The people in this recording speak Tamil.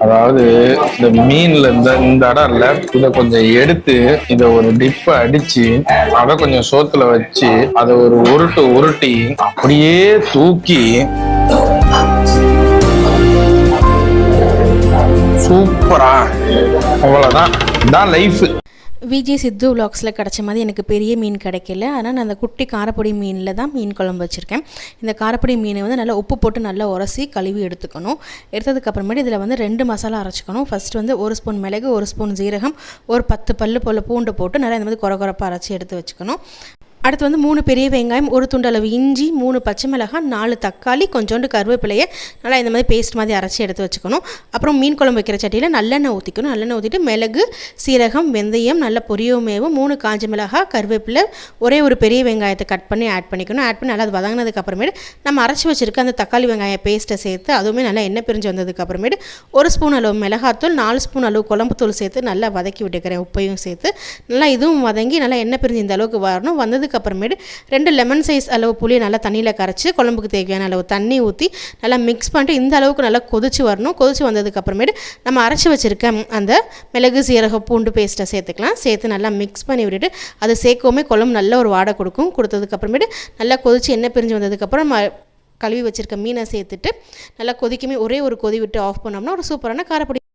அதாவது இந்த மீன்ல இந்த இடம் இல்ல, இதை கொஞ்சம் எடுத்து இதை ஒரு டிப்ப அடிச்சு அதை கொஞ்சம் சோத்துல வச்சு அதை ஒரு உருட்டி அப்படியே தூக்கி சூப்பரா, அவ்வளவுதான், இதான் லைஃப். விஜி சித்து விலாக்ஸில் கிடச்ச மாதிரி எனக்கு பெரிய மீன் கிடைக்கல. ஆனால் நான் அந்த குட்டி காரப்பொடி மீனில் தான் மீன் குழம்பு வச்சுருக்கேன். இந்த காரப்பொடி மீனை வந்து நல்லா உப்பு போட்டு நல்லா உரசி கழுவி எடுத்துக்கணும். எடுத்ததுக்கப்புறமேட்டு இதில் வந்து 2 மசாலா அரைச்சிக்கணும். ஃபஸ்ட்டு வந்து 1 ஸ்பூன் மிளகு, 1 ஸ்பூன் ஜீரகம், ஒரு 10 பல்லு போல் பூண்டு போட்டு நல்லா இந்த மாதிரி கொரப்பாக அரைச்சி எடுத்து வச்சுக்கணும். அடுத்து வந்து 3 பெரிய வெங்காயம், 1 துண்டளவு இஞ்சி, 3 பச்சை மிளகாய், 4 தக்காளி, கொஞ்சோண்டு கருவேப்பிலையை நல்லா இந்த மாதிரி பேஸ்ட் மாதிரி அரைச்சி எடுத்து வச்சுக்கணும். அப்புறம் மீன் குழம்பு வைக்கிற சட்டியில் நல்லெண்ணெய் ஊற்றிக்கணும். நல்லெண்ணெய் ஊற்றிட்டு மிளகு, சீரகம், வெந்தயம், நல்ல பொரியமேவும், 3 காஞ்ச மிளகாய், கருவேப்பிலை, ஒரே ஒரு பெரிய வெங்காயத்தை கட் பண்ணி ஆட் பண்ணிக்கணும். ஆட் பண்ணி நல்லா அது வதங்கினதுக்கப்புறமேட்டு நம்ம அரைச்சி வச்சுருக்க அந்த தக்காளி வெங்காய பேஸ்ட்டை சேர்த்து அதுவுமே நல்லா எண்ணெய் பிரிஞ்சு வந்ததுக்கப்புறமேட்டு 1 ஸ்பூன் அளவு மிளகாத்தூள், 4 ஸ்பூன் அளவு குழம்புத்தூள் சேர்த்து நல்லா வதக்கி விட்டுக்கிறேன். உப்பையும் சேர்த்து நல்லா இதுவும் வதங்கி நல்லா எண்ணெய் பிரிஞ்சு இந்த அளவுக்கு வரணும். வந்ததுக்கு அப்புறமேட்டு 2 லெமன் சைஸ் அளவு புளியை நல்லா தண்ணியில் கரைச்சி குழம்புக்கு தேவையான அளவு தண்ணி ஊற்றி நல்லா மிக்ஸ் பண்ணிட்டு இந்த அளவுக்கு நல்லா கொதிச்சு வரணும். கொதிச்சு வந்ததுக்கு அப்புறமேட்டு நம்ம அரைச்சி வச்சுருக்க அந்த மிளகு, சீரகம், பூண்டு பேஸ்ட்டை சேர்த்துக்கலாம். சேர்த்து நல்லா மிக்ஸ் பண்ணி விட்டுட்டு அது சேர்க்கவுமே குழம்பு நல்ல ஒரு வாடை கொடுக்கும். கொடுத்ததுக்கப்புறமேட்டு நல்லா கொதிச்சு எண்ணெய் பிரிஞ்சு வந்ததுக்கப்புறம் கழுவி வச்சுருக்க மீனை சேர்த்துட்டு நல்லா கொதிக்குமே ஒரே ஒரு கொதி விட்டு ஆஃப் பண்ணோம்னா ஒரு சூப்பரான காரப்பொடி